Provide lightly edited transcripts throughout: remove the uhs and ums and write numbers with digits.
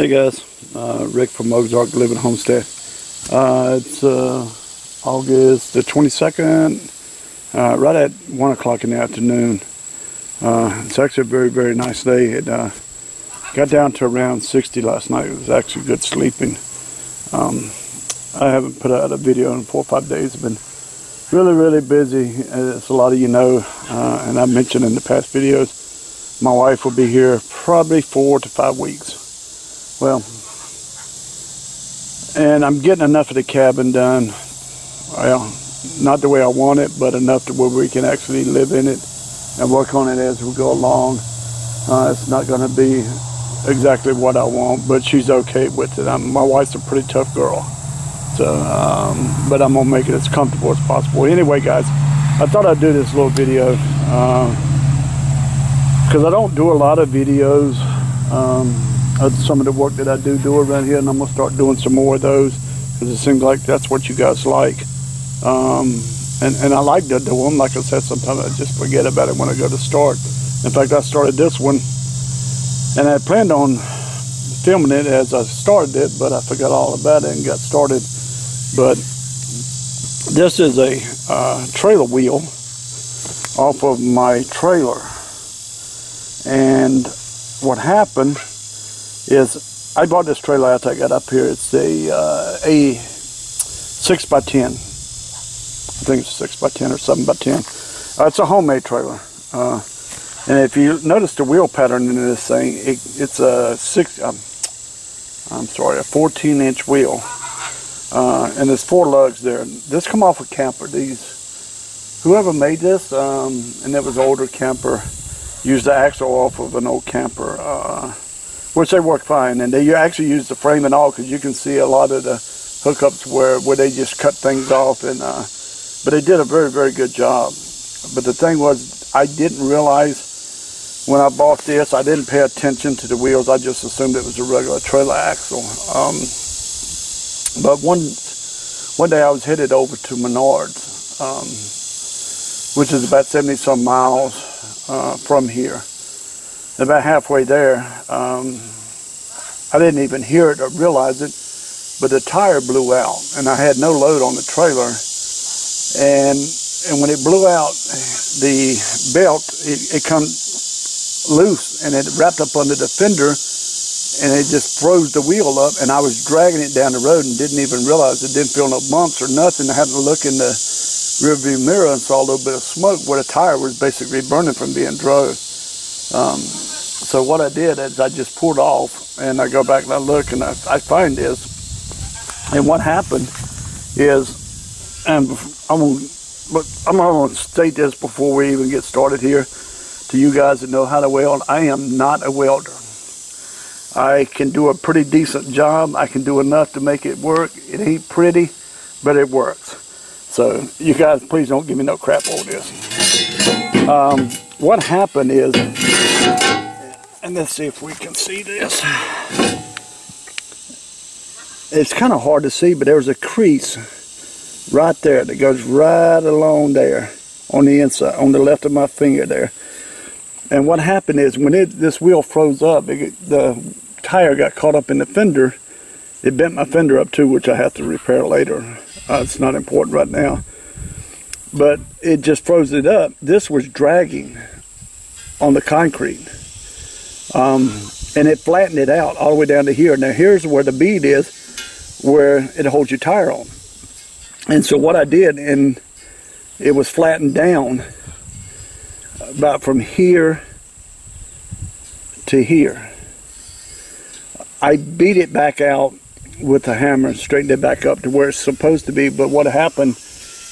Hey guys, Rick from Ozark Living Homestead. It's August the 22nd, right at 1 o'clock in the afternoon. It's actually a very, very nice day. It got down to around 60 last night. It was actually good sleeping. I haven't put out a video in 4 or 5 days. I've been really, really busy, as a lot of you know, and I mentioned in the past videos, my wife will be here probably 4 to 5 weeks. Well, and I'm getting enough of the cabin done. Well, not the way I want it, but enough to where we can actually live in it and work on it as we go along. It's not going to be exactly what I want, but she's okay with it. My wife's a pretty tough girl, so but I'm gonna make it as comfortable as possible. Anyway, guys, I thought I'd do this little video because I don't do a lot of videos. Some of the work that I do around here, and I'm gonna start doing some more of those because it seems like that's what you guys like. And I like to do them. Like I said, sometimes I just forget about it when I go to start. In fact, I started this one, and I planned on filming it as I started it, but I forgot all about it and got started. But this is a trailer wheel off of my trailer, and what happened is I bought this trailer after I got up here. It's a 6x10. I think it's 6x10 or 7x10. It's a homemade trailer. And if you notice the wheel pattern in this thing, it's a 14-inch wheel. And there's 4 lugs there. This come off a camper. Whoever made this, and it was an older camper, used the axle off of an old camper, which they work fine. And they actually use the frame and all, because you can see a lot of the hookups where they just cut things off. And but they did a very, very good job. But the thing was, I didn't realize when I bought this, I didn't pay attention to the wheels. I just assumed it was a regular trailer axle. But one day I was headed over to Menards, which is about 70-some miles from here. About halfway there, I didn't even hear it or realize it, but the tire blew out, and I had no load on the trailer. And when it blew out, the belt, it come loose, and it wrapped up under the fender, and it just froze the wheel up, and I was dragging it down the road and didn't even realize it. Didn't feel no bumps or nothing. I had to look in the rearview mirror and saw a little bit of smoke where the tire was basically burning from being drove. So what I did is I just pulled off, and I go back and I look, and I find this. And what happened is, and I'm gonna state this before we even get started here, to you guys that know how to weld. I am not a welder. I can do a pretty decent job. I can do enough to make it work. It ain't pretty, but it works. So you guys, please don't give me no crap over this. What happened is, and let's see if we can see this. It's kind of hard to see, but there's a crease right there that goes right along there on the inside, on the left of my finger there. And what happened is, when this wheel froze up, the tire got caught up in the fender. It bent my fender up too, which I have to repair later. It's not important right now. But it just froze it up. This was dragging on the concrete. And it flattened it out all the way down to here. Now here's where the bead is, where it holds your tire on. And so what I did, and it was flattened down about from here to here. I beat it back out with a hammer and straightened it back up to where it's supposed to be. But what happened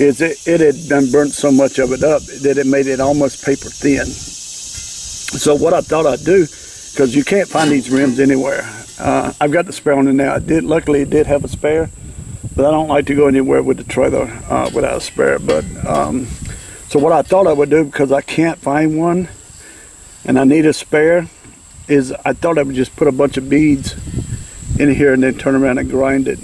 is it had done burnt so much of it up that it made it almost paper thin. So what I thought I'd do, because you can't find these rims anywhere. I've got the spare on it now. Luckily it did have a spare, but I don't like to go anywhere with the trailer without a spare. But so what I thought I would do, because I can't find one and I need a spare, is I thought I would just put a bunch of beads in here and then turn around and grind it.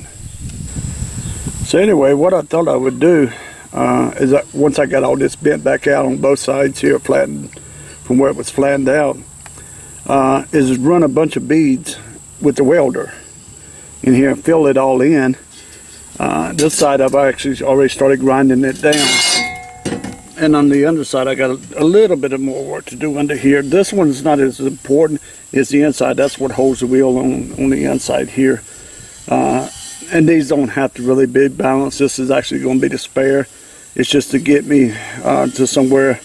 So anyway, what I thought I would do is that once I got all this bent back out on both sides here, flattened from where it was flattened out, is run a bunch of beads with the welder in here and fill it all in. This side I've actually already started grinding it down, and on the underside I got a little bit of more work to do under here. This one's not as important as the inside. That's what holds the wheel on the inside here. And these don't have to really be balanced. This is actually going to be the spare. It's just to get me to somewhere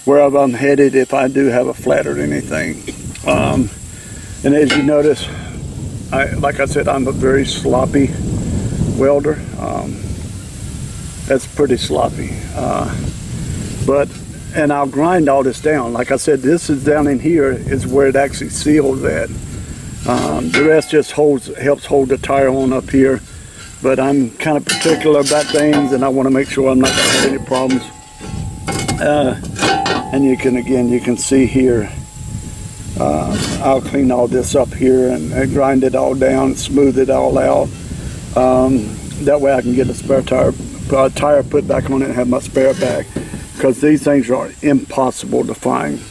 where I'm headed if I do have a flat or anything. And as you notice, like I said, I'm a very sloppy welder. That's pretty sloppy. And I'll grind all this down. Like I said, this is down in here is where it actually seals at. The rest just helps hold the tire on up here. But I'm kind of particular about things, and I want to make sure I'm not going to have any problems. And you can see here, I'll clean all this up here and grind it all down, smooth it all out. That way I can get a spare tire put back on it and have my spare back, because these things are impossible to find.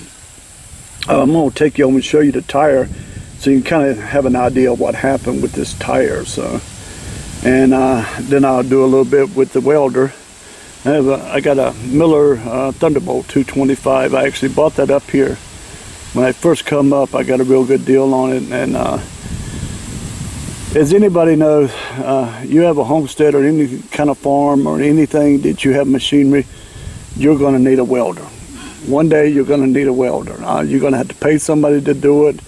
I'm going to take you over and show you the tire so you can kind of have an idea of what happened with this tire. And then I'll do a little bit with the welder. I got a Miller Thunderbolt 225. I actually bought that up here when I first come up. I got a real good deal on it. And as anybody knows, you have a homestead or any kind of farm or anything that you have machinery, you're going to need a welder. One day you're going to need a welder. You're going to have to pay somebody to do it,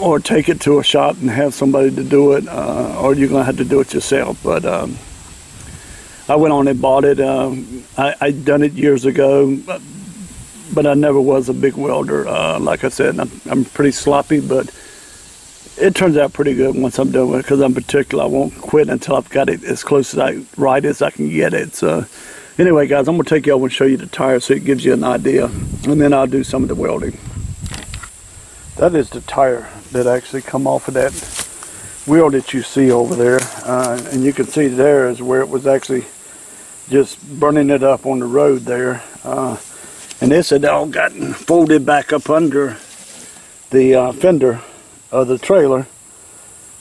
or take it to a shop and have somebody to do it, or you're going to have to do it yourself. But I went on and bought it. I'd done it years ago, but I never was a big welder. Like I said, I'm pretty sloppy, but it turns out pretty good once I'm done with it, because I'm particular. I won't quit until I've got it as close right as I can get it. So anyway, guys, I'm going to take you over and show you the tire so it gives you an idea, and then I'll do some of the welding. That is the tire that actually come off of that wheel that you see over there. And you can see there is where it was actually just burning it up on the road there. And this had all gotten folded back up under the fender of the trailer.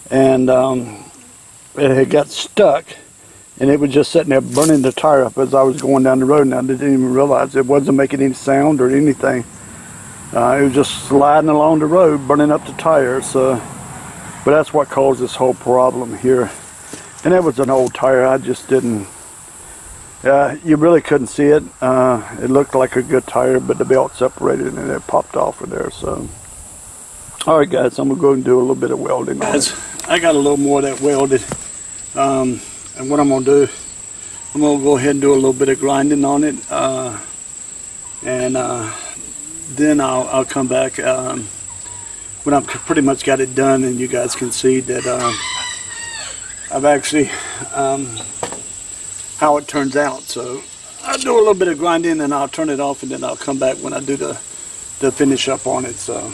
And it had got stuck. And it was just sitting there burning the tire up as I was going down the road. And I didn't even realize it wasn't making any sound or anything. It was just sliding along the road, burning up the tires. But that's what caused this whole problem here. And it was an old tire. I just didn't. You really couldn't see it. It looked like a good tire, but the belt separated and it popped off of there. So, all right, guys, I'm gonna go and do a little bit of welding. Guys, I got a little more of that welded. And what I'm gonna do, I'm gonna go ahead and do a little bit of grinding on it. Then I'll come back when I've pretty much got it done, and you guys can see that I've actually how it turns out. So I'll do a little bit of grinding and I'll turn it off, and then I'll come back when I do the finish up on it. So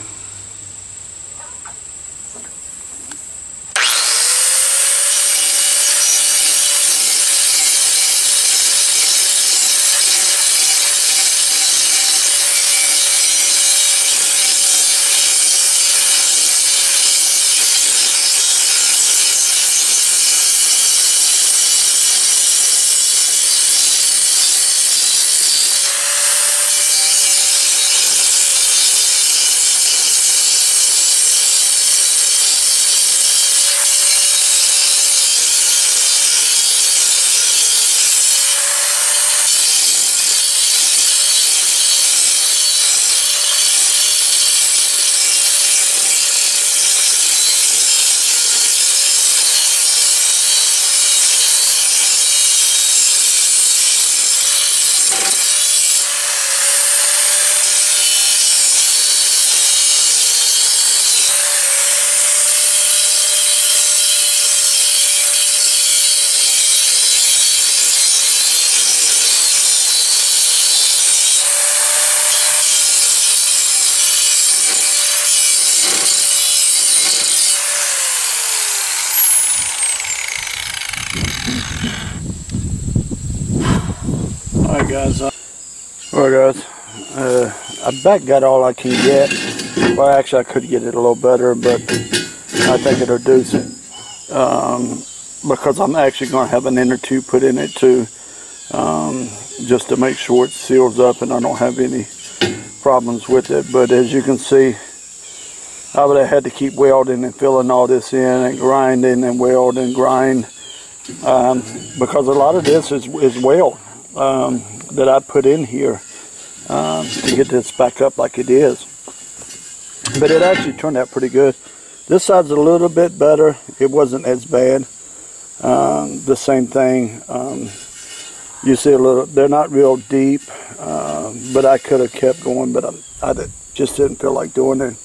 Alright guys, I back got all I can get. Well, actually I could get it a little better, but I think it'll do because I'm actually going to have an inner tube put in it too, just to make sure it seals up and I don't have any problems with it. But as you can see, I would have had to keep welding and filling all this in and grinding and weld and grind, because a lot of this is weld that I put in here to get this back up like it is. But it actually turned out pretty good. This side's a little bit better. It wasn't as bad. The same thing. You see a little, they're not real deep, but I could have kept going, but I just didn't feel like doing it,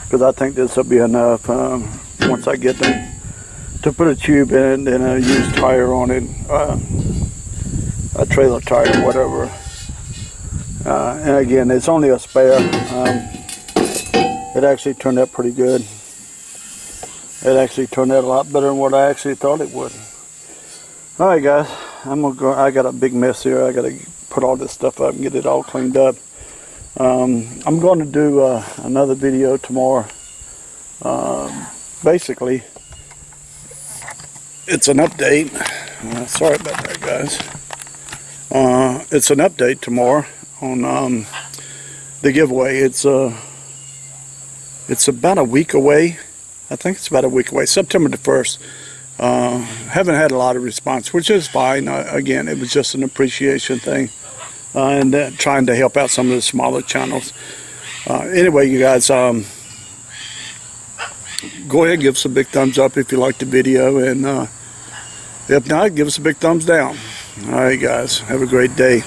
because I think this will be enough once I get them to put a tube in and a used tire on it, a trailer tire, whatever. And again, it's only a spare. It actually turned out pretty good. It actually turned out a lot better than what I actually thought it would. All right, guys, I'm gonna go. I got a big mess here. I got to put all this stuff up and get it all cleaned up. I'm going to do another video tomorrow. Basically, it's an update. Sorry about that, guys. It's an update tomorrow on the giveaway. It's about a week away. I think it's about a week away, September the 1st. Haven't had a lot of response, which is fine. Again, it was just an appreciation thing, and trying to help out some of the smaller channels. Anyway, you guys, go ahead and give us a big thumbs up if you liked the video, and if not, give us a big thumbs down. All right, guys, have a great day.